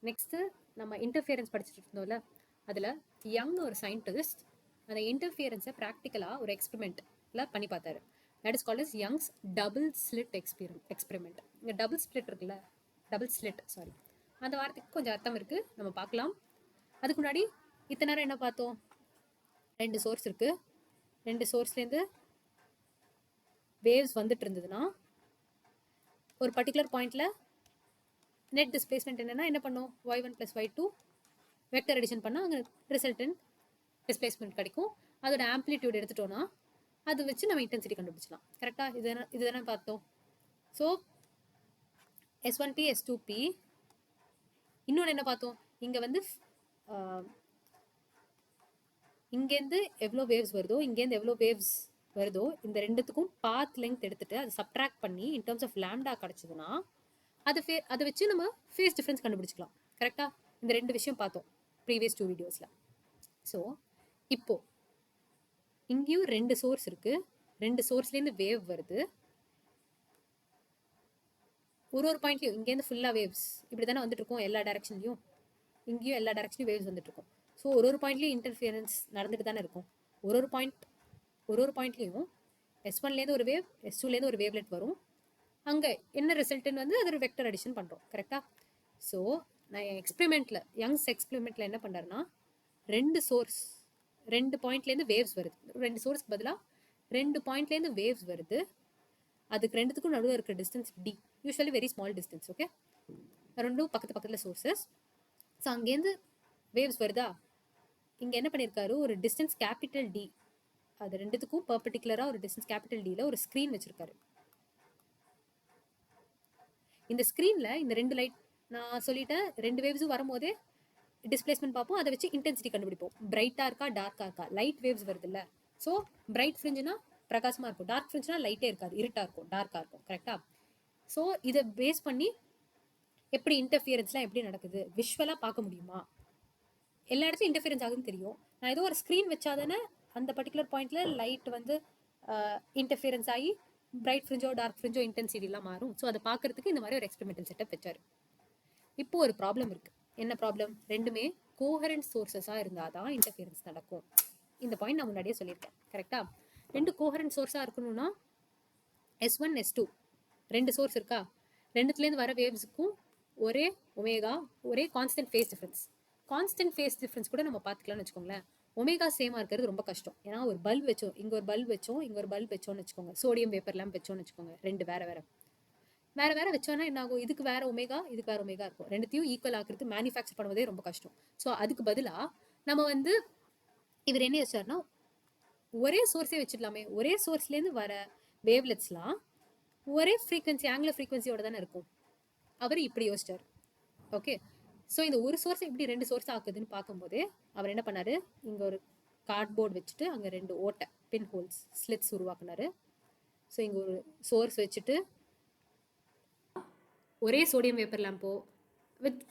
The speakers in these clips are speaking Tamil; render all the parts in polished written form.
நெக்ஸ்ட்டு நம்ம இன்டர்ஃபியரன்ஸ் படிச்சுட்டு இருந்தோம்ல, அதில் யங் ஒரு சயின்டிஸ்ட் அந்த இன்டர்ஃபியரன்ஸை ப்ராக்டிக்கலாக ஒரு எக்ஸ்பெரிமெண்ட்டில் பண்ணி பார்த்தாரு. That is called as Young's double slit experiment. இங்கே டபுள் ஸ்பிளிட் இருக்குல்ல, டபுள் ஸ்லிட் சாரி, அந்த வார்த்தைக்கு கொஞ்சம் அர்த்தம் இருக்குது, நம்ம பார்க்கலாம். அதுக்கு முன்னாடி இத்தனை நேரம் என்ன பார்த்தோம்? 2 சோர்ஸ் இருக்குது. 2 சோர்ஸ்லேருந்து வேவ்ஸ் வந்துட்டு இருந்ததுன்னா ஒரு பர்டிகுலர் பாயிண்டில் நெட் டிஸ்பிளேஸ்மெண்ட் என்னன்னா என்ன பண்ணும்? y1 + y2 வெக்டர் அடிஷன் பண்ணால் அங்கே ரிசல்டன்ட் டிஸ்பிளேஸ்மெண்ட் கிடைக்கும். அதோட ஆம்ப்ளிடியூட் எடுத்துட்டோம்னா அது வச்சு நம்ம இன்டென்சிட்டி கண்டுபிடிச்சலாம். கரெக்டாக இதுதானே பார்த்தோம். So S1p S2p. இன்னொன்று என்ன பார்த்தோம்? இங்கே வந்து இங்கேருந்து எவ்வளோ வேவ்ஸ் வருதோ, இங்கேருந்து எவ்வளோ வேவ்ஸ் வருதோ, இந்த ரெண்டுத்துக்கும் பாத் லெங்த் எடுத்துட்டு அதை சப்ட்ராக்ட் பண்ணி இன் டர்ம்ஸ் ஆஃப் லாம்டா கிடச்சிதுன்னா அதை வச்சு நம்ம ஃபேஸ் டிஃப்ரென்ஸ் கண்டுபிடிச்சிக்கலாம். கரெக்டாக இந்த 2 விஷயம் பார்த்தோம் ப்ரீவியஸ் 2 வீடியோஸில். ஸோ இப்போ இங்கேயும் 2 சோர்ஸ் இருக்குது. 2 சோர்ஸ்லேருந்து வேவ் வருது. ஒரு பாயிண்ட்லையும் இங்கேருந்து ஃபுல்லாக வேவ்ஸ் இப்படி தானே வந்துட்டு இருக்கும் எல்லா டேரக்ஷன்லையும். இங்கேயும் எல்லா டேரக்ஷன்லையும் வேவ்ஸ் வந்துட்டு இருக்கும். ஸோ ஒரு பாயிண்ட்லேயும் இன்டர்ஃபியரன்ஸ் நடந்துட்டு தானே இருக்கும். ஒரு பாயிண்ட்லேயும் S1லேருந்து ஒரு வேவ், S2லேருந்து ஒரு வேவ்லெட் வரும். அங்கே என்ன ரிசல்ட்டுன்னு வந்து அது ஒரு வெக்டர் அடிஷன் பண்ணுறோம். கரெக்டாக? ஸோ நான் எக்ஸ்பெரிமெண்ட்டில் யங்ஸ் எக்ஸ்பெரிமெண்ட்டில் என்ன பண்ணுறேன்னா 2 சோர்ஸ் 2 பாயிண்ட்லேருந்து வேவ்ஸ் வருது. 2 சோர்ஸ்க்கு பதிலாக 2 பாயிண்ட்லேருந்து வேவ்ஸ் வருது. அதுக்கு ரெண்டுத்துக்கும் நடுவில் இருக்கிற distance D, usually very small distance. Okay, ரெண்டும் பக்கத்தில் சோர்ஸஸ். ஸோ அங்கேருந்து வேவ்ஸ் வருதா, இங்கே என்ன பண்ணியிருக்காரு, ஒரு டிஸ்டன்ஸ் கேபிட்டல் டி, அது ரெண்டுத்துக்கும் பர்பர்டிகுலராக ஒரு டிஸ்டன்ஸ் கேபிட்டல் டியில் ஒரு ஸ்க்ரீன் வச்சுருக்காரு. இந்த ஸ்க்ரீனில் இந்த 2 லைட் நான் சொல்லிட்டேன், 2 வேவ்ஸும் வரும்போதே டிஸ்பிளேஸ்மெண்ட் பார்ப்போம், அதை வச்சு இன்டென்சிட்டி கண்டுபிடிப்போம். பிரைட்டாக இருக்கா டார்க்காக இருக்கா. லைட் வேவ்ஸ் வருது இல்லை, ஸோ பிரைட் ஃப்ரிஞ்சுனா பிரகாசமாக இருக்கும், டார்க் ஃப்ரிஞ்சுனா லைட்டே இருக்காது, இருட்டாக இருக்கும், டார்க்காக இருக்கும். கரெக்டாக? ஸோ இதை பேஸ் பண்ணி எப்படி இன்டர்ஃபியரன்ஸ்லாம் எப்படி நடக்குது விஷுவலாக பார்க்க முடியுமா? எல்லா இடத்துலையும் இன்டர்ஃபியரன்ஸ் ஆகுதுன்னு தெரியும். நான் ஏதோ ஒரு ஸ்க்ரீன் வச்சாதானே அந்த பர்டிகுலர் பாயிண்ட்டில் லைட் வந்து இன்டர்ஃபியரன்ஸ் ஆகி பிரைட் ஃப்ரிஞ்சோ டார்க் ஃப்ரிஞ்சோ இன்டென்சிட்டிலாம் மாறும். ஸோ அதை பார்க்கறதுக்கு இந்த மாதிரி ஒரு எக்ஸ்பெரிமெண்டல் செட்டப் வச்சார். இப்போ ஒரு ப்ராப்ளம் இருக்குது. என்ன ப்ராப்ளம்? ரெண்டுமே கோஹரண்ட் சோர்ஸஸாக இருந்தால் தான் இன்டர்ஃபியரன்ஸ் நடக்கும். இந்த பாயிண்ட் நான் முன்னாடியே சொல்லியிருக்கேன். கரெக்டாக? 2 கோஹரண்ட் சோர்ஸாக இருக்கணும்னா S1 S2 2 சோர்ஸ் இருக்கா, ரெண்டுத்துலேருந்து வர வேவ்ஸுக்கும் ஒரே ஒமேகா, ஒரே constant phase difference. Constant phase difference கூட நம்ம பார்த்துக்கலாம்னு வச்சுக்கோங்களேன். ஒமேகா சேமாக இருக்கிறது ரொம்ப கஷ்டம். ஏன்னா ஒரு பல்ப் வச்சோம், இங்கே ஒரு பல்ப் வச்சோம், இங்கே ஒரு பல்ப் வச்சோன்னு வச்சுக்கோங்க, சோடியம் வேப்பர் லேம்ப் வச்சோன்னு வச்சுக்கோங்க, 2 வேற வச்சோன்னா என்ன ஆகும்? இதுக்கு வேற ஒமேகா, இதுக்கு வேற ஒமேகா இருக்கும். ரெண்டுத்தையும் ஈக்குவல் ஆக்குறது மேனுஃபேக்சர் பண்ணுவதே ரொம்ப கஷ்டம். ஸோ அதுக்கு பதிலாக நம்ம வந்து இவர் என்ன யோசிச்சாருன்னா, ஒரே சோர்ஸே வச்சிடலாமே, ஒரே சோர்ஸ்லேருந்து வர வேவ்லெட்ஸ்லாம் ஒரே ஃப்ரீக்வன்சி, ஆங்குலர் ஃப்ரீக்வன்சியோட தானே இருக்கும். அவர் இப்படி யோசிச்சார். ஓகே, ஸோ இந்த ஒரு சோர்ஸ் இப்படி 2 சோர்ஸ் ஆக்குதுன்னு பார்க்கும்போது அவர் என்ன பண்ணாரு, இங்கே ஒரு கார்ட்போர்ட் வச்சுட்டு அங்கே 2 ஓட்டை பின் ஹோல்ஸ் ஸ்லிட்ஸ் உருவாக்குனாரு. ஸோ இங்கே ஒரு சோர்ஸ் வச்சுட்டு ஒரே சோடியம் வேப்பர் லேம்போ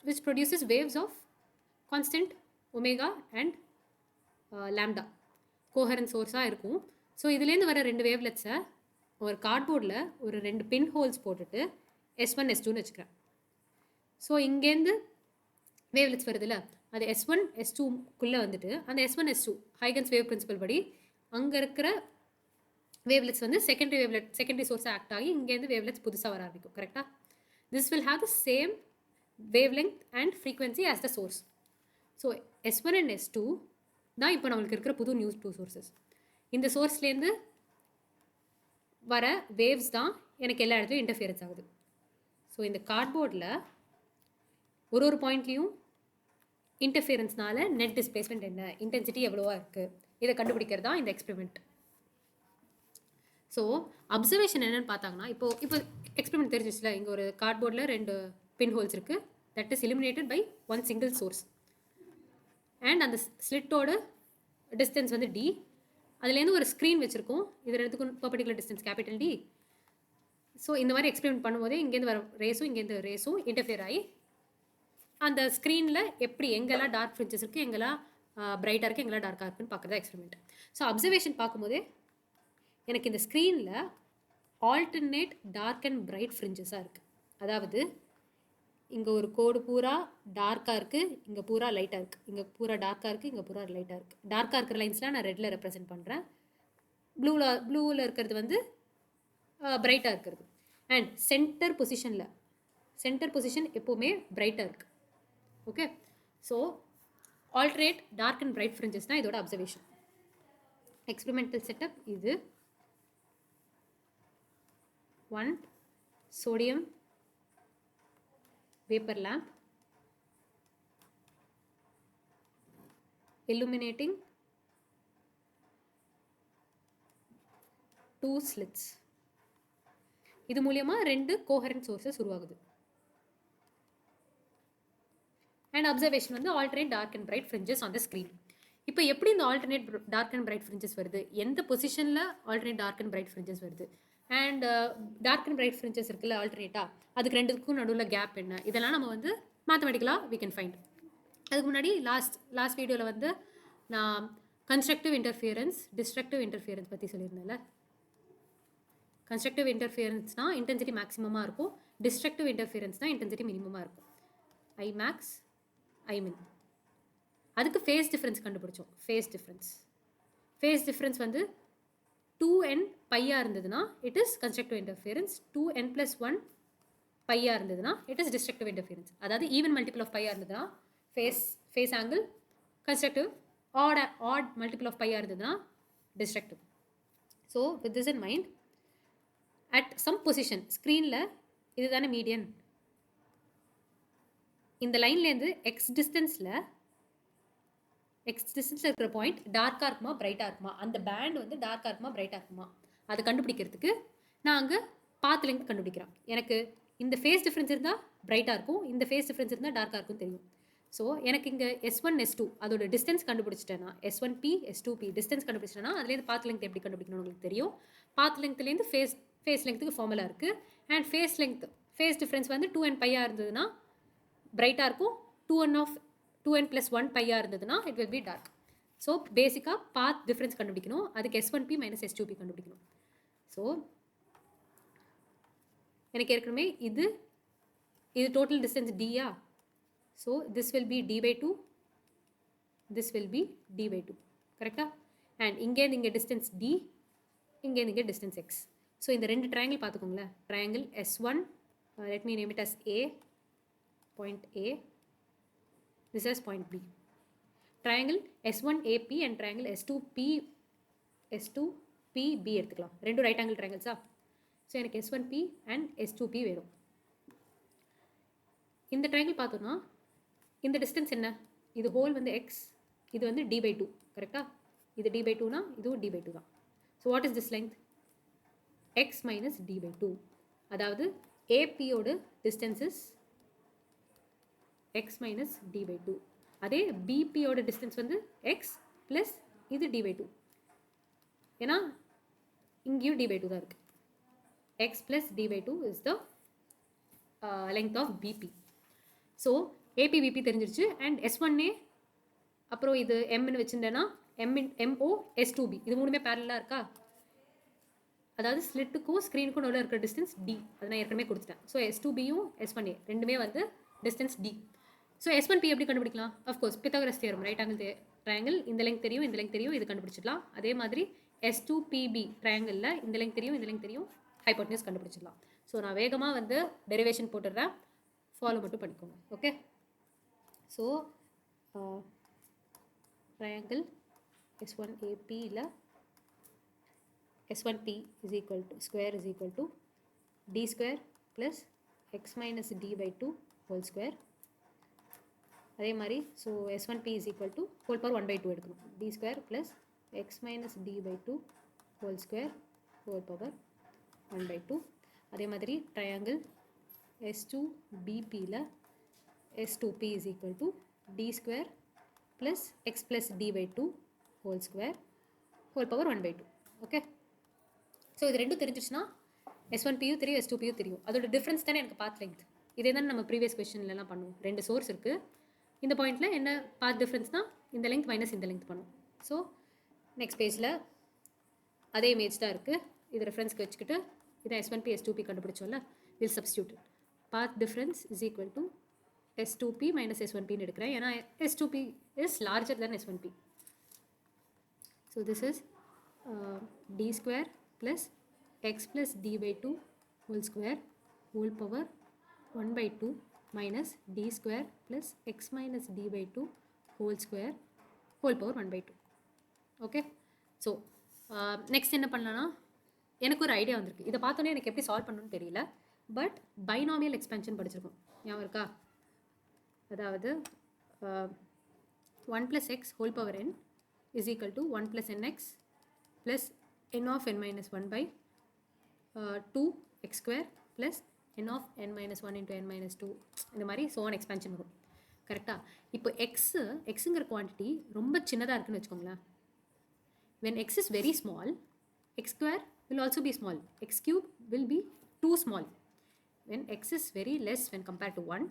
which produces waves of constant omega and lambda coherent சோர்ஸாக இருக்கும். ஸோ இதுலேருந்து வர 2 வேவ்லெட்ஸை ஒரு கார்ட்போர்டில் ஒரு 2 பின் ஹோல்ஸ் போட்டுட்டு S1 S2ன்னு வச்சுக்கிறேன். ஸோ இங்கேருந்து வேவ்லெட்ஸ் வருதுல்ல, அது S1 S2க்குள்ளே வந்துட்டு அந்த S1 S2 Huygens wave principal படி அங்கே இருக்கிற வேவ்லெட்ஸ் வந்து செகண்டரி சோர்ஸாக ஆக்ட் ஆகி இங்கேருந்து வேவ்லெட்ஸ் புதுசாக வர ஆரம்பிக்கும். கரெக்டாக? This will have the same wavelength and frequency as the source. So S1 and S2 தான் இப்போ நம்மளுக்கு இருக்கிற புது நியூஸ் 2 சோர்ஸஸ். இந்த சோர்ஸ்லேருந்து வர வேவ்ஸ் தான் எனக்கு எல்லா இடத்துலையும் இன்டர்ஃபியரன்ஸ் ஆகுது. ஸோ இந்த கார்ட்போர்டில் ஒரு பாயிண்ட்லேயும் இன்டர்ஃபியரன்ஸ்னால நெட் டிஸ்பிளேஸ்மெண்ட் என்ன, இன்டென்சிட்டி எவ்வளோவா இருக்குது, இதை கண்டுபிடிக்கிறது தான் இந்த எக்ஸ்பெரிமெண்ட். ஸோ அப்சர்வேஷன் என்னென்னு பார்த்தாங்கன்னா, இப்போ எக்ஸ்பெரிமெண்ட் தெரிஞ்சிச்சுல, இங்கே ஒரு கார்ட்போர்டில் 2 பின் ஹோல்ஸ் இருக்குது. That is illuminated by 1 single source. And அந்த ஸ்லிட்டோட டிஸ்டன்ஸ் வந்து டி. அதுலேருந்து ஒரு ஸ்க்ரீன் வச்சுருக்கோம், இது ரெண்டுக்கும் particular distance capital D. So இந்த மாதிரி எக்ஸ்பெரிமெண்ட் பண்ணும்போதே இங்கேருந்து வர ரேஸும் இங்கேருந்து ரேஸும் இன்டர்ஃபியர் ஆகி அந்த ஸ்க்ரீனில் எப்படி எங்கெல்லாம் டார்க் ஃப்ரிஞ்சஸ் இருக்குது, எங்கெல்லாம் பிரைட்டாக இருக்குது, எங்கெல்லாம் டார்க்காக இருக்குன்னு பார்க்குறதா எக்ஸ்பெரிமெண்ட். ஸோ அப்சர்வேஷன் பார்க்கும்போதே எனக்கு இந்த ஸ்க்ரீனில் ஆல்டர்னேட் டார்க் அண்ட் பிரைட் ஃப்ரிஞ்சஸாக இருக்குது. அதாவது இங்கே ஒரு கோடு பூரா டார்க்காக இருக்குது, இங்கே பூரா லைட்டாக இருக்குது, இங்கே பூரா டார்க்காக இருக்குது, இங்கே பூரா லைட்டாக இருக்குது. டார்க்காக இருக்கிற லைன்ஸ்லாம் நான் ரெட்டில் ரெப்ரசென்ட் பண்ணுறேன். ப்ளூவில் இருக்கிறது வந்து பிரைட்டாக இருக்கிறது. அண்ட் சென்டர் பொசிஷன் எப்போவுமே பிரைட்டாக இருக்குது. Okay, so alternate dark and bright fringes தான் இதோட அப்சர்வேஷன். எக்ஸ்பெரிமெண்டல் செட்டப் இது. 1 sodium vapor lamp illuminating 2 slits. இது மூலமா 2 coherent sources உருவாகுது. And observation வந்து alternate dark and bright fringes on the screen. இப்போ எப்படி இந்த alternate dark and bright fringes வருது, எந்த பொசிஷனில் alternate dark and bright fringes வருது, and dark and bright fringes இருக்குல்ல ஆல்டர்னேட்டாக, அதுக்கு ரெண்டுக்கும் நடுவில் கேப் என்ன, இதெல்லாம் நம்ம வந்து மேத்தமெட்டிக்கலாக we can find. அதுக்கு முன்னாடி லாஸ்ட் வீடியோவில் வந்து நான் கன்ஸ்ட்ரக்டிவ் இன்டர்ஃபியரன்ஸ் டிஸ்ட்ரக்டிவ் இன்டர்ஃபியரன்ஸ் பற்றி சொல்லியிருந்தேன்ல. கன்ஸ்ட்ரக்டிவ் இன்டர்ஃபியரன்ஸ்னால் இன்டென்சிட்டி மேக்ஸிமமாக இருக்கும், டிஸ்ட்ரக்டிவ் இன்டர்ஃபியரன்ஸ்னால் இன்டென்சிட்டி மினிமமாக இருக்கும். ஐ மேக்ஸ் ஐ மின். அதுக்கு ஃபேஸ் டிஃப்ரென்ஸ் கண்டுபிடிச்சோம். ஃபேஸ் டிஃப்ரென்ஸ் வந்து 2n பையாக இருந்ததுன்னா it is constructive interference, 2n+1 பையாக இருந்ததுன்னா இட் இஸ் டிஸ்ட்ரக்டிவ் இன்டர்ஃபியரன்ஸ். அதாவது ஈவன் மல்டிபிள் ஆஃப் பையாக இருந்ததுன்னா phase angle constructive, odd multiple of பையாக இருந்ததுன்னா destructive. So with this in mind, at some position ஸ்க்ரீனில் இதுதானே மீடியன், இந்த லைன்லேருந்து எக்ஸ் டிஸ்டன்ஸில் இருக்கிற பாயிண்ட் டார்க்காக இருக்குமா பிரைட்டாக இருக்குமா, அந்த பேண்ட் வந்து டார்க்காக இருக்குமா பிரைட்டாக இருக்குமா, அதை கண்டுபிடிக்கிறதுக்கு நான் அங்கே பாத் லெங்த் கண்டுபிடிக்கிறேன். எனக்கு இந்த ஃபேஸ் டிஃப்ரென்ஸ் இருந்தால் பிரைட்டாக இருக்கும், இந்த ஃபேஸ் டிஃப்ரென்ஸ் இருந்தால் டார்க்காக இருக்கும் தெரியும். ஸோ எனக்கு இங்கே S1 S2 அதோட டிஸ்டன்ஸ் கண்டுபிடிச்சிட்டேன்னா, S1P S2P டிஸ்டன்ஸ் கண்டுபிடிச்சிட்டேன்னா அதுலேருந்து பாத் லெங்த் எப்படி கண்டுபிடிக்கணும்னு உங்களுக்கு தெரியும். பாத் லெங்க்லேருந்து ஃபேஸ் லெங்க்த்துக்கு ஃபார்முலா இருக்குது. அண்ட் ஃபேஸ் டிஃப்ரென்ஸ் வந்து 2n பையாக இருந்ததுன்னா பிரைட்டாக இருக்கும், 2n+1 பையாக இருந்ததுன்னா it will be dark. So பேசிக்காக பாத் டிஃப்ரென்ஸ் கண்டுபிடிக்கணும், அதுக்கு S1P - S2P கண்டுபிடிக்கணும். ஸோ எனக்கு ஏற்கனவே இது டோட்டல் டிஸ்டன்ஸ் டியா. So this will be d/2, this will be d/2, கரெக்டாக. அண்ட் இங்கேருந்து இங்கே டிஸ்டன்ஸ் d, இங்கேருந்து இங்கே டிஸ்டன்ஸ் x. ஸோ இந்த ரெண்டு ட்ரையாங்கிள் பார்த்துக்கோங்களேன். Triangle S1, let me name it as A, point A, this is point B. Triangle S1AP and triangle S2PB எடுத்துக்கலாம். ரெண்டு ரைட் ஆங்கிள் ட்ரையாங்கிள்ஸா. ஸோ எனக்கு S1P and S2P வேணும். இந்த ட்ரையாங்கிள் பார்த்தோன்னா இந்த டிஸ்டன்ஸ் என்ன, இது ஹோல் வந்து x, இது வந்து d/2, கரெக்டாக. இது d/2னா இதுவும் d/2 தான். So what is this length, x - d/2. அதாவது APயோட டிஸ்டன்ஸ் இஸ் x - d/2. அதே BPயோட டிஸ்டன்ஸ் வந்து x ப்ளஸ் இது d/2. ஏன்னா இங்கேயும் d/2 தான் இருக்குது. x plus d/2 is the length of BP. So AP BP தெரிஞ்சிருச்சு. அண்ட் S1A அப்புறம் இது Mன்னு வச்சுருந்தேன்னா MO S2B இது மூணுமே பேரலாக இருக்கா. அதாவது ஸ்லிட்டுக்கும் ஸ்க்ரீனுக்கும் நடுவில் இருக்கிற டிஸ்டன்ஸ் D, அதை நான் ஏற்கனவே கொடுத்துட்டேன். ஸோ S2Bயும் S1A ரெண்டுமே வந்து டிஸ்டன்ஸ் D. ஸோ S1P எப்படி கண்டுபிடிக்கலாம், of course Pythagoras theorem, right angle triangle, இந்த லெங்க் தெரியும் இந்த லெங்க் தெரியும், இது கண்டுபிடிச்சிடலாம். அதே மாதிரி S2PB ட்ரையாங்கிளில் இந்த லெங்க் தெரியும் இந்த லெங்க் தெரியும், ஹைப்போட்டனியூஸ் கண்டுபிடிச்சிடலாம். ஸோ நான் வேகமாக வந்து டெரிவேஷன் போட்டுடுறேன், ஃபாலோ மட்டும் பண்ணிக்கோங்க. Okay, so triangle S1AP S1P is equal to square is equal to d square plus x minus d/2 whole square. அதே மாதிரி so S1P is equal to whole power 1/2 எடுக்கணும், d square plus x minus d/2 whole square whole power 1/2. அதே மாதிரி triangle S2BP S2P is equal to d square plus x plus d/2 whole square whole power 1/2. Okay, so இது ரெண்டும் தெரிஞ்சிச்சுன்னா S1Pயும் தெரியும் S2Pயும் தெரியும். அதோட டிஃப்ரென்ஸ் தானே எனக்கு பாத் லெங்க். இதே தானே நம்ம ப்ரீவியஸ் கொஸ்டின்லாம் பண்ணுவோம். ரெண்டு சோர்ஸ் இருக்குது, இந்த பாயிண்ட்டில் என்ன பாத் டிஃப்ரென்ஸ்னால் இந்த லெங்க் மைனஸ் இந்த லெங்க் பண்ணும். ஸோ நெக்ஸ்ட் பேஜில் அதே இமேஜ் தான் இருக்குது, இது ரெஃபரன்ஸ்க்கு வச்சுக்கிட்டு இதை S1P S2P கண்டுபிடிச்சோம்ல, will substitute. Path difference is equal to S2p minus S1p எடுக்கிறேன் ஏன்னா S2p is larger than S1p. So this is d square plus x plus d by 2 whole square whole power 1 by 2 minus d square plus x minus d by 2 whole square whole power 1 by 2. Okay. So next என்ன பண்ணலாம்னா எனக்கு ஒரு ஐடியா வந்திருக்கு. இதை பார்த்தோன்னே எனக்கு எப்படி சால்வ் பண்ணணும்னு தெரியல. பட் பைனாமியல் எக்ஸ்பென்ஷன் படிச்சிருக்கோம். ஞாபகம் இருக்கா? அதாவது 1 plus x whole power n is equal to 1 plus nx plus n of n minus 1 by 2 x square plus n of n minus 1 into n minus 2 இந்த மாதிரி so on எக்ஸ்பென்ஷன் வரும். கரெக்டாக? இப்போ எக்ஸுங்கிற குவான்டிட்டி ரொம்ப சின்னதாக இருக்குன்னு வச்சுக்கோங்களேன். when x is very small, x square will also be small. X cube will be too small. When x is very less when compared to 1,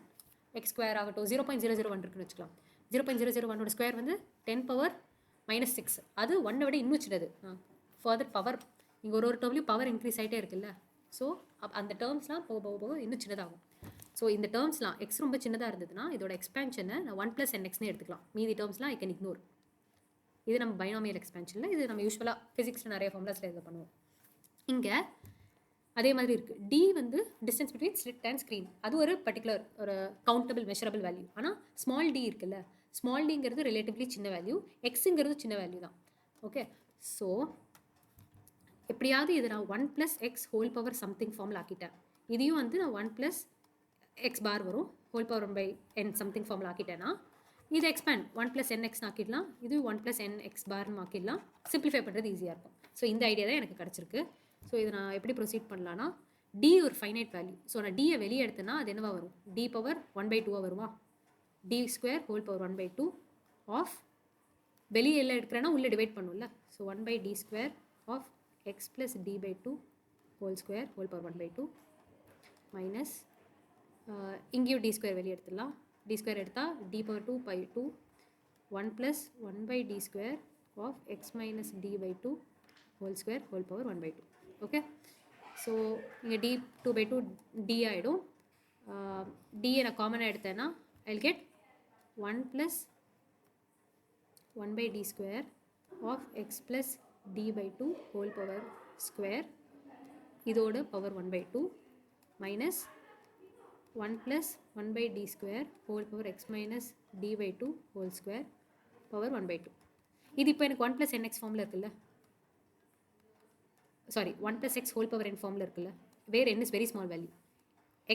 x square ஆகட்டும் 0.001 இருக்குன்னு வச்சுக்கலாம். 0.001 ஸ்கொயர் வந்து 10 பவர் மைனஸ் 6. அது 1 விட இன்னும் சின்னது. ஃபர்தர் பவர் இங்கே ஒரு டேர்ம்லையும் பவர் இன்க்ரீஸ் ஆகிட்டே இருக்குல்ல. ஸோ அந்த டேர்ம்ஸ்லாம் போக இன்னும் சின்னதாகும். ஸோ இந்த டேர்ம்ஸ்லாம் எக்ஸ் ரொம்ப சின்னதாக இருந்ததுன்னா இதோட எக்ஸ்பேன்ஷனை நான் 1 plus nxனே எடுத்துக்கலாம். மீதி டேர்ம்ஸ்லாம் ஐ கேன் இக்னோர். இது நம்ம பைனாமியல் எக்ஸ்பென்ஷனில் இது நம்ம யூஸ்வலாக ஃபிசிக்ஸில் நிறைய ஃபார்முலாஸில் இதை பண்ணுவோம். இங்கே அதே மாதிரி இருக்குது. டி வந்து distance between slit and screen. அது ஒரு பர்டிகுலர் ஒரு கவுண்டபிள் மெஷரபிள் வேல்யூ. ஆனால் ஸ்மால் டி இருக்குல்ல, ஸ்மால் டிங்கிறது ரிலேட்டிவ்லி சின்ன வேல்யூ, எக்ஸுங்கிறது சின்ன வேல்யூ தான். ஓகே. ஸோ எப்படியாவது இது நான் 1 plus x whole power something ஃபார்மில் ஆக்கிட்டேன். இதையும் வந்து நான் 1 plus x பார் வரும் whole power 1 by n something ஃபார்மில் ஆக்கிட்டேன்னா இது எக்ஸ்பேண்ட் 1 plus nx ஆக்கிடலாம். இது 1 plus nx பார்னு ஆக்கிடலாம். சிம்பிளிஃபை பண்ணுறது ஈஸியாக இருக்கும். ஸோ இந்த ஐடியா தான் எனக்கு கிடச்சிருக்கு. ஸோ இதை நான் எப்படி ப்ரொசீட் பண்ணலான்னா டி ஒரு ஃபைனைட் வேல்யூ. ஸோ நான் டியை வெளியே எடுத்தேன்னா அது என்னவா வரும்? டி பவர் 1 by 2 வருமா? D square whole power 1 by 2 of வெளியே எல்லாம் எடுக்கிறேன்னா உள்ளே டிவைட் பண்ணும்ல. So 1 by d square of x plus d by 2 whole square whole power 1 by 2 minus இங்கேயும் டி ஸ்கொயர் வெளியே எடுத்துடலாம். d square எடுத்தால் d power 2 by 2 1 plus 1 by d square of x minus d by 2 whole square whole power 1 by 2. Okay. So இங்கே d 2 by 2 d ஆகிடும். d நான் காமனாக எடுத்தேன்னா I'll get 1 plus 1 by d square of x plus d by 2 whole power square இதோட power 1 by 2 minus 1 plus 1 by d square whole power x minus d by 2 whole square power 1 by 2. இது இப்போ எனக்கு 1 plus nx ஃபார்மில் இருக்குல்ல, sorry 1 plus x whole power n ஃபார்மில் இருக்குல்ல, வேர் n is very small value.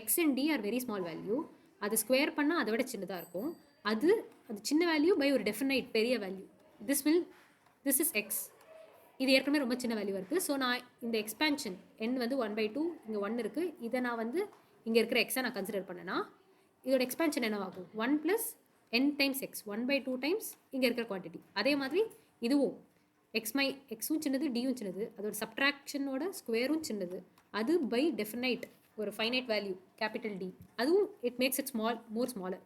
x and d are very small value. அது ஸ்கொயர் பண்ணால் அதை விட சின்னதாக இருக்கும். அது சின்ன வேல்யூ பை ஒரு டெஃபினைட் பெரிய வேல்யூ. This is x. இது ஏற்கனவே ரொம்ப சின்ன வேல்யூவாக இருக்குது. ஸோ நான் இந்த எக்ஸ்பேன்ஷன் n வந்து 1 by 2 இங்கே 1 இருக்குது. இதை நான் வந்து இங்கே இருக்கிற எக்ஸை நான் கன்சிடர் பண்ணேன்னா இதோட எக்ஸ்பேன்ஷன் என்னவாகும்? 1 plus n times x 1 by 2 times இங்கே இருக்கிற குவான்டிட்டி. அதே மாதிரி இதுவும் எக்ஸும் சின்னது டியும் சின்னது, அதோட சப்ட்ராக்ஷனோட ஸ்கொயரும் சின்னது. அது பை டெஃபினைட் ஒரு ஃபைனைட் வேல்யூ கேபிட்டல் டி. அதுவும் it makes it more smaller.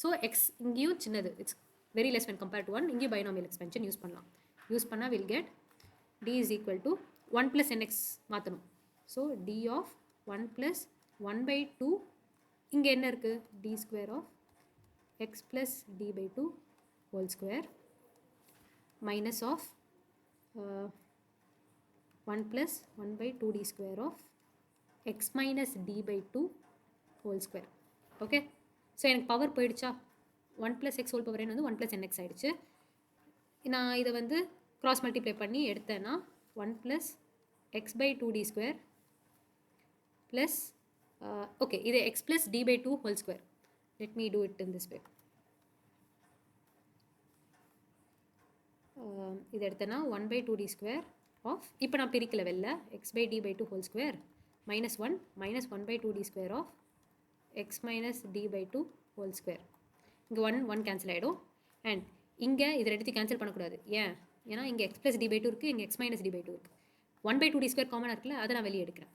So X இங்கேயும் சின்னது, it's very less when compared to 1. இங்கேயும் பைனாமியல் எக்ஸ்பென்ஷன் யூஸ் பண்ணலாம். யூஸ் பண்ணால் will get D is equal to 1 plus nx மாற்றணும். So D of 1 plus 1 by 2 இங்கே என்ன இருக்குது? d square of x plus d by 2 whole square minus of 1 plus 1 by 2 d square of x minus d by 2 whole square. Okay. So எனக்கு பவர் போயிடுச்சா? 1 plus x whole power n வந்து 1 plus nx ஆகிடுச்சு. நான் இதை வந்து க்ராஸ் மல்டிப்ளை பண்ணி எடுத்தேன்னா 1 plus x by 2 d square plus okay, இது x plus d by 2 whole square. Let me do it in this way. இது எடுத்தேன்னா 1 by 2 d square of இப்போ நான் பிரிக்கல வெளில x by d by 2 whole square minus 1 minus 1 by 2 d square of x minus d by 2 whole square. இங்கே 1 கேன்சல் ஆகிடும். அண்ட் இங்கே இதை எடுத்து கேன்சல் பண்ணக்கூடாது. ஏன்னா இங்கே x plus d by 2 இருக்குது, இங்கே x minus d by 2 இருக்குது. 1 by 2 d square காமனாக இருக்குல்ல, அதை நான் வெளியே எடுக்கிறேன்.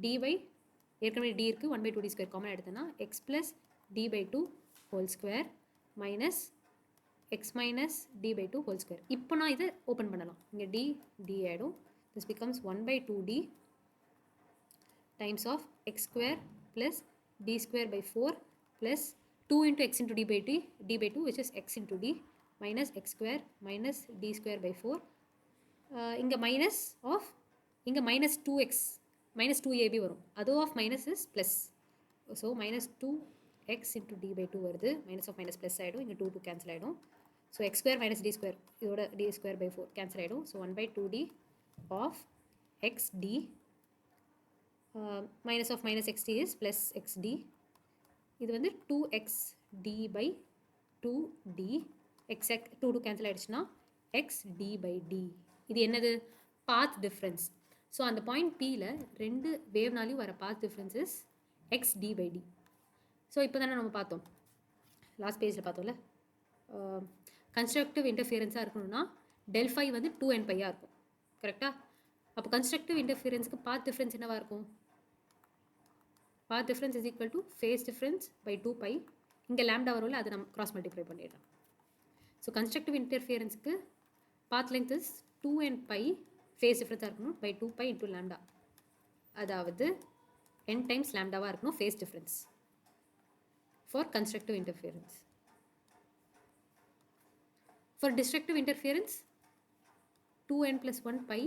dy ஏற்கனவே d இருக்குது, 1 by 2 d square காமனாக எடுத்தேன்னா x plus d by 2 whole square minus x minus d by 2 whole square. இப்போ நான் இதை ஓப்பன் பண்ணலாம். இங்கே d ஆகிடும். this becomes 1 by 2d times of x square plus d square by 4 plus 2 into x into d by 2 which is x into d minus x square minus d square by 4. இங்கே minus of இங்கே minus 2x minus 2ab வரும். அதோ of minus is plus. So minus 2x into d by 2 வருது. Minus of minus plus ஆயிடும். இங்கே 2 cancel ஆயிடும். So x square minus d square இதோட d square by 4 cancel ஆயிடும். So 1 by 2d of xd minus of minus xd is plus xd. இது வந்து 2xd by 2d exact 2 cancel ஆயிடுச்சுன்னா xd by d. இது என்னது path difference. ஸோ அந்த பாயிண்ட் Pயில் ரெண்டு வேவ்னாலையும் வர path difference is xd by d. So இப்போ தானே நம்ம பார்த்தோம் லாஸ்ட் பேஜில் பார்த்தோம்ல கன்ஸ்ட்ரக்டிவ் இன்டர்ஃபியரன்ஸாக இருக்கணும்னா del phi வந்து 2n பையாக இருக்கும் கரெக்டாக. அப்போ கன்ஸ்ட்ரக்டிவ் இன்டர்ஃபியரன்ஸுக்கு path difference என்னவாக இருக்கும்? path difference is equal to phase difference by 2 pi. இங்கே lambda வரும்ல அதை நம்ம cross multiply பண்ணிடலாம். ஸோ கன்ஸ்ட்ரக்டிவ் இன்டர்ஃபியரன்ஸுக்கு path length is 2n pi, phase difference இருக்கணும் by 2 pi into lambda. அதாவது n times lambda-வா இருக்கணும் phase difference for constructive interference. For destructive interference 2n plus 1 pi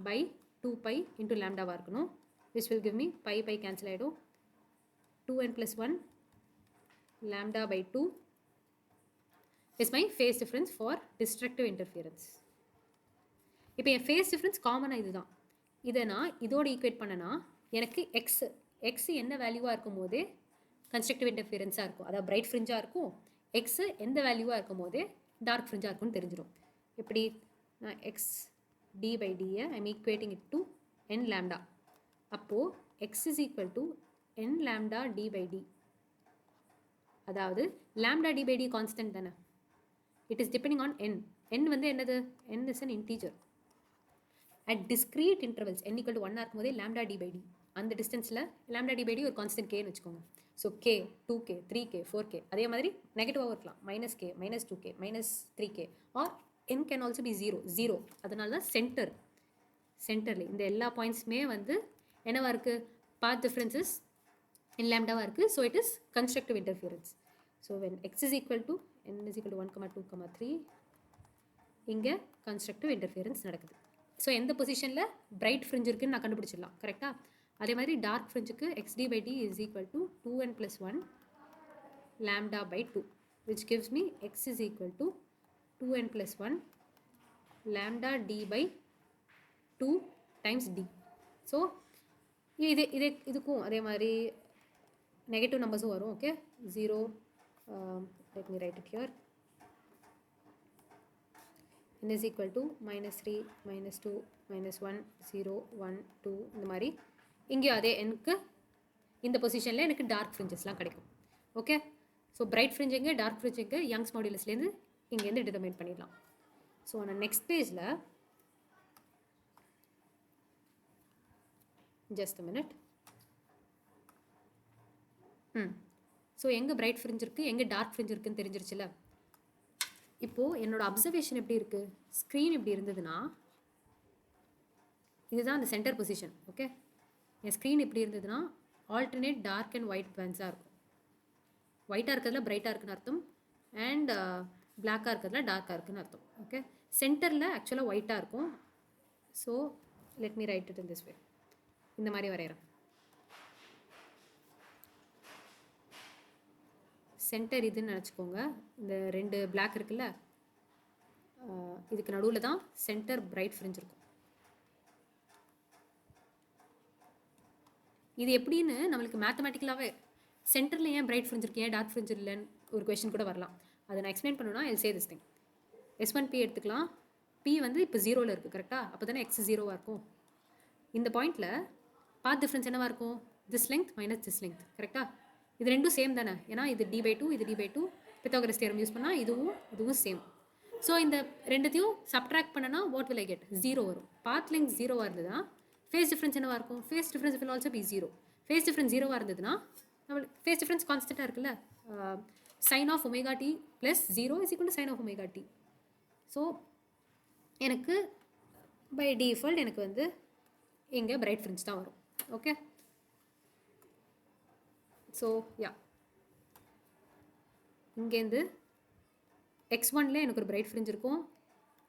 by 2 pi into lambda-வா இருக்கணும், which will give me pi pi cancel ஆயிடும். 2n plus 1 lambda by 2 is my phase difference for destructive interference. இப்போ என் phase difference காமனாக இதுதான். இதை நான் இதோடு ஈக்குவேட் பண்ணனா எனக்கு எக்ஸ் என்ன வேல்யூவாக இருக்கும் போதே கன்ஸ்ட்ரக்டிவ் இன்டர்ஃபியரன்ஸாக இருக்கும், அதாவது பிரைட் ஃப்ரிஞ்சாக இருக்கும். எக்ஸ் எந்த வேல்யூவாக இருக்கும் போதே டார்க் ஃப்ரிஞ்சாக இருக்கும்னு தெரிஞ்சிடும். எப்படி நான் எக்ஸ் டி பை டியை I'm equating it to n lambda. அப்போது x is equal to n lambda d by d. அதாவது lambda d by d constant தானே, it is depending on n. N வந்து என்னது? N is an integer. At discrete intervals n equal to 1 இருக்கும்போதே lambda d by d அந்த டிஸ்டன்ஸில் lambda d by d ஒரு கான்ஸ்டன்ட் கேன்னு வச்சுக்கோங்க. So k 2k 3k 4k அதே மாதிரி நெகட்டிவாகவும் இருக்கலாம், minus k minus 2k minus 3k or n can also be zero. அதனால தான் சென்டரில் இந்த எல்லா பாயிண்ட்ஸுமே வந்து என்னவா இருக்குது? பாத் டிஃப்ரென்சஸ் இன் லேம்டாவாக இருக்குது. So it is constructive interference. So when x is equal to n is equal to 1, 2, 3 இங்கே கன்ஸ்ட்ரக்டிவ் இன்டர்ஃபியரன்ஸ் நடக்குது. ஸோ எந்த பொசிஷனில் பிரைட் ஃப்ரிஞ்ச் இருக்குன்னு நான் கண்டுபிடிச்சிடலாம் கரெக்டாக. அதே மாதிரி dark ஃப்ரிஞ்சுக்கு xd by d is equal to 2n plus 1 lambda by 2 which gives me x is equal to 2n plus 1 lambda d by 2 times d. So இதுக்கும் அதே மாதிரி நெகட்டிவ் நம்பர்ஸும் வரும். Okay 0 let me write it here. n is equal to minus 3 minus 2 minus 1 0 1 2 இந்த மாதிரி இங்கேயும் அதே எனக்கு இந்த பொசிஷனில் எனக்கு டார்க் ஃப்ரிஞ்சஸ்லாம் கிடைக்கும். ஓகே ஸோ பிரைட் ஃப்ரிஞ்ச் எங்கே, டார்க் ஃப்ரிஞ்ச் எங்கே, யங்ஸ் மாடுலஸ்லேருந்து இங்கேருந்து டிட்டர்மைன் பண்ணிடலாம். ஸோ நான் நெக்ஸ்ட் பேஜில் ஜஸ்ட் மினிட். ஸோ எங்கே பிரைட் ஃப்ரிஞ்ச் இருக்குது, எங்கே டார்க் ஃப்ரிஞ்ச் இருக்குதுன்னு தெரிஞ்சிருச்சுல. இப்போது என்னோடய அப்சர்வேஷன் எப்படி இருக்குது? ஸ்க்ரீன் இப்படி இருந்ததுன்னா இதுதான் அந்த சென்டர் பொசிஷன். ஓகே என் ஸ்க்ரீன் இப்படி இருந்ததுன்னா ஆல்டர்னேட் டார்க் அண்ட் ஒயிட் பேண்ட்ஸாக இருக்கும். ஒயிட்டாக இருக்கிறதுல பிரைட்டாக இருக்குன்னு அர்த்தம், அண்ட் பிளாக்காக இருக்கிறதுல டார்க்காக இருக்குன்னு அர்த்தம். ஓகே சென்டரில் ஆக்சுவலாக ஒயிட்டாக இருக்கும். So let me right it in this way. இந்த மாதிரி வரைகிறேன். சென்டர் இதுன்னு நினச்சிக்கோங்க. இந்த ரெண்டு பிளாக் இருக்குல்ல, இதுக்கு நடுவில் தான் சென்டர் பிரைட் ஃப்ரிஞ்ச் இருக்கும். இது எப்படின்னு நம்மளுக்கு மேத்தமேட்டிக்கலாகவே சென்டரில் ஏன் பிரைட் ஃப்ரிஞ்ச் இருக்கு, ஏன் டார்க் ஃப்ரிஞ்ச் இல்லைன்னு ஒரு கொஸ்டின் கூட வரலாம். அதை நான் எக்ஸ்பிளைன் பண்ணணும்னா I'll say this thing. S1P எடுத்துக்கலாம். P வந்து இப்போ 0ல் இருக்குது கரெக்டாக. அப்போ தானே X 0வாக இருக்கும். இந்த பாயிண்டில் பாத் டிஃப்ரென்ஸ் என்னவாக இருக்கும்? This length minus this length கரெக்டாக. இது ரெண்டும் சேம் தானே, ஏன்னா இது d by 2 இது d by 2. Pythagoras theorem use பண்ணால் இதுவும் சேம். ஸோ இந்த ரெண்டுத்தையும் சப்ட்ராக்ட் பண்ணனா வாட் வில் ஐ கெட்? 0 வரும். பாத் லெங்க் 0வாக இருந்ததுன்னா ஃபேஸ் டிஃப்ரென்ஸ் என்னவாக இருக்கும்? Phase difference will also be 0. Phase difference 0வாக இருந்ததுன்னா நம்மளுக்கு ஃபேஸ் டிஃப்ரென்ஸ் கான்ஸ்டண்ட்டாக இருக்குல்ல, sine of omega t plus 0 is equal to sine of omega t. So எனக்கு பை டிஃபால்ட் எனக்கு வந்து இங்கே பிரைட் ஃப்ரிஞ்ச் தான் வரும். ஓகே ஸோ யா இங்கேருந்து x1ல எனக்கு ஒரு பிரைட் ஃப்ரிஞ்ச் இருக்கும்,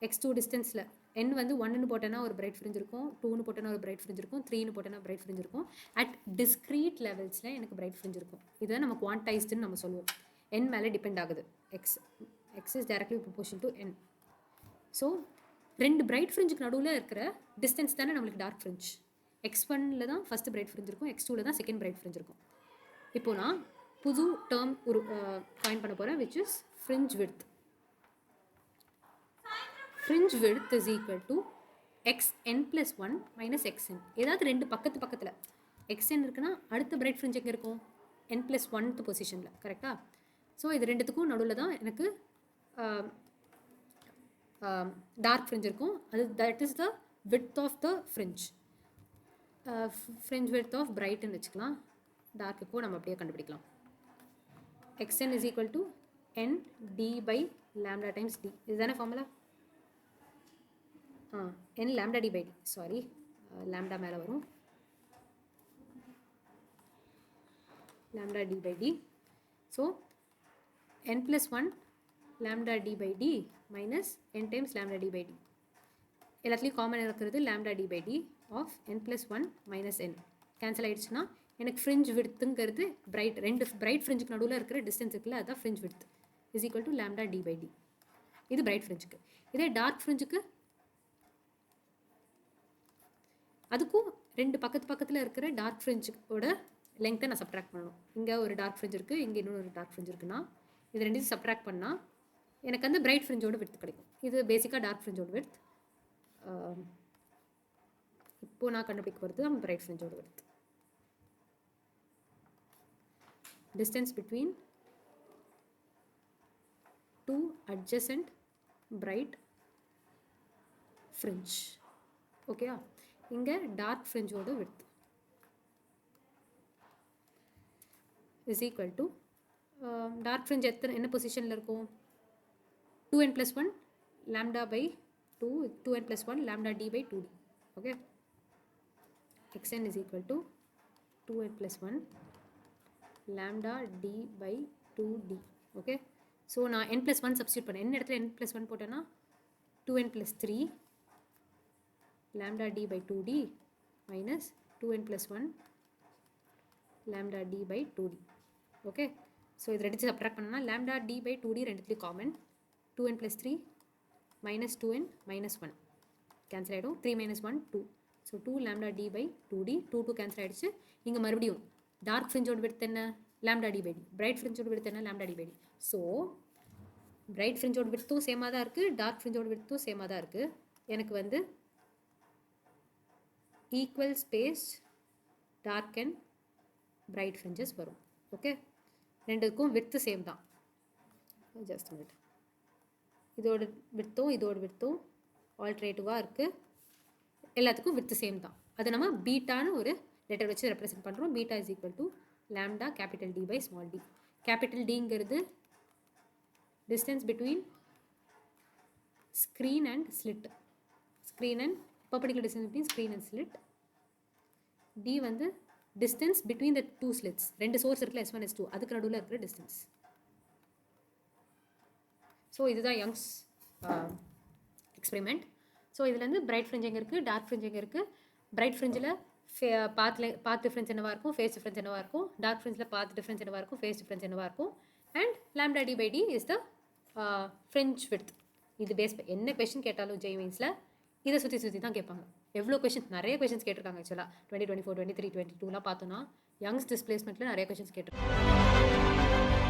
x2 டிஸ்டன்ஸில் n வந்து 1ன்னு போட்டேன்னா ஒரு பிரைட் ஃப்ரிஞ்ச் இருக்கும், 2ன்னு போட்டேன்னா ஒரு பிரைட் ஃப்ரிஞ்ச் இருக்கும், 3ன்னு போட்டேன்னா பிரைட் ஃப்ரிஞ்ச் இருக்கும். அட் டிஸ்க்ரீட் லெவல்ஸில் எனக்கு பிரைட் ஃப்ரிஞ்ச் இருக்கும். இதை நம்ம குவான்டைஸ்டுன்னு நம்ம சொல்லுவோம். n மேலே டிபெண்ட் ஆகுது. x is directly proportion to n. So ரெண்டு பிரைட் ஃப்ரிஞ்சுக்கு நடுவில் இருக்கிற டிஸ்டன்ஸ் தானே நம்மளுக்கு டார்க் ஃப்ரிஞ்ச். x1ல தான் ஃபஸ்ட்டு பிரைட் ஃப்ரிஞ்ச் இருக்கும், x2ல தான் செகண்ட் பிரைட் ஃப்ரிஞ்ச் இருக்கும். இப்போ நான் புது டேர்ம் ஒரு காயின் பண்ண போகிறேன், which is fringe width. fringe width is equal to xn plus 1 minus xn. ஏதாவது ரெண்டு பக்கத்தில் xn இருக்குன்னா அடுத்த பிரைட் ஃப்ரிஞ்ச் எங்கே இருக்கும், n plus 1th பொசிஷனில். கரெக்டாக? ஸோ இது ரெண்டுத்துக்கும் நடுவில் தான் எனக்கு டார்க் ஃப்ரிஞ்ச் இருக்கும். அது that is the width of the fringe. Fringe width of பிரைட்னு வச்சுக்கலாம். டார்க்குக்கும் நம்ம அப்படியே கண்டுபிடிக்கலாம். xn is equal to n d by lambda times d. இதுதானே formula? n lambda d by d, sorry lambda மேலே வரும், lambda d by d. So n plus 1 lambda d by d minus n times lambda d by d. எல்லாத்துலேயும் காமன் இருக்கிறது lambda d by d of n plus 1 minus n. Cancel ஆகிடுச்சுன்னா எனக்கு ஃப்ரிஞ்ச் விட்த்துங்கிறது ரெண்டு பிரைட் ஃப்ரிஞ்சுக்கு நடுவில் இருக்கிற டிஸ்டன்ஸ் இருக்குல்ல, அதுதான் fringe width is equal to lambda d by d. இது பிரைட் ஃப்ரிஞ்சுக்கு. இதே டார்க் ஃப்ரிஞ்சுக்கு அதுக்கும் ரெண்டு பக்கத்தில் இருக்கிற டார்க் ஃப்ரிஞ்சோட லெங்க்த்தை நான் சப்ட்ராக்ட் பண்ணணும். இங்கே ஒரு டார்க் ஃப்ரிஞ்ச் இருக்குது, இங்கே இன்னொரு டார்க் ஃப்ரிஞ்ச் இருக்குன்னா இது ரெண்டையும் சப்ட்ராக்ட் பண்ணால் எனக்கு அந்த பிரைட் ஃப்ரிஞ்சோட விட்த் கிடைக்கும். இது பேசிக்காக டார்க் ஃப்ரிஞ்சோட விட்த். இப்போது நான் கண்டுபிடிக்க போகிறது நம்ம பிரைட் ஃப்ரிஞ்சோட width. Distance between two adjacent bright fringe. ஓகேயா? இங்கே டார்க் ஃப்ரிஞ்சோட width is equal to dark fringe என்ன பொசிஷனில் இருக்கும், 2n plus 1 lambda by 2n plus 1 lambda d by 2d. Okay, xn is equal to 2n plus 1 lambda d by 2d. Okay, so நான் n plus 1 சப்ஸ்டியூட் பண்ணேன். என்ன இடத்துல n plus 1 போட்டேன்னா 2n plus 3 lambda d by 2d minus 2n plus 1 lambda d by 2d. Okay, so இது ரெண்டு சப்ட்ராக்ட் பண்ணனா lambda d by 2d ரெண்டுத்துலேயும் காமன். 2n plus 3 minus 2n minus 1 cancel ஆகிடும். 3 minus 1 2. So 2 lambda d by 2d. 2 cancel ஆகிடுச்சு. இங்கே மறுபடியும் டார்க் ஃப்ரிஞ்சோட விட்த் என்ன, lambda d by d. Bright ஃப்ரிஞ்சோட விட்த் என்ன, lambda d by d. So bright ஃப்ரிஞ்சோட விட்த்தும் சேமாக தான் இருக்குது, டார்க் ஃப்ரிஞ்சோட விட்த்தும் சேமாக தான் இருக்குது. எனக்கு வந்து equal space dark and bright fringes வரும். ஓகே, ரெண்டுக்கும் விட்த்து சேம் தான். Just minute. இதோட விட்த்தும் ஆல்டர்னேட்டிவாக இருக்குது. எல்லாத்துக்கும் விட்த்து சேம் தான். அது நம்ம பீட்டான்னு ஒரு லெட்டர் வச்சு ரெப்ரசென்ட் பண்ணுறோம். Beta is equal to lambda capital D by small d. Capital டிங்கிறது distance between screen and slit. Screen and perpendicular distance between screen and slit. D வந்து distance between the two slits. ரெண்டு சோர்ஸ் இருக்குல்ல, S1 S2, அதுக்கு நடுவில் இருக்கிற டிஸ்டன்ஸ். ஸோ இதுதான் யங்ஸ் எக்ஸ்பெரிமெண்ட். ஸோ இதுலேருந்து பிரைட் ஃப்ரிஞ்ச் எங்கே இருக்குது, டார்க் ஃப்ரிஞ்ச் எங்கே இருக்குது. பிரைட் ஃப்ரிஞ்சில் பாத் டிஃப்ரென்ஸ் என்னவாக இருக்கும், ஃபேஸ் டிஃப்ரென்ஸ் என்னவாக இருக்கும். டார்க் ஃப்ரிஞ்சில் பாத் டிஃப்ரென்ஸ் என்னவாக இருக்கும், ஃபேஸ் டிஃப்ரென்ஸ் என்னவாக இருக்கும். And lambda d by d is the fringe width. இது பேஸ் என்ன கொஷின் கேட்டாலும் JEE மெயின்ஸில் இதை சுற்றி தான் கேட்பாங்க. எவ்வளோ கொஷின்ஸ், நிறைய கொஷின்ஸ் கேட்டிருக்காங்க. ஆக்சுவலாக 2024, 23, 22லாம் பார்த்தோன்னா யங்ஸ் டிஸ்பிளேஸ்மெண்ட்டில் நிறைய கொஷின்ஸ் கேட்டிருக்காங்க.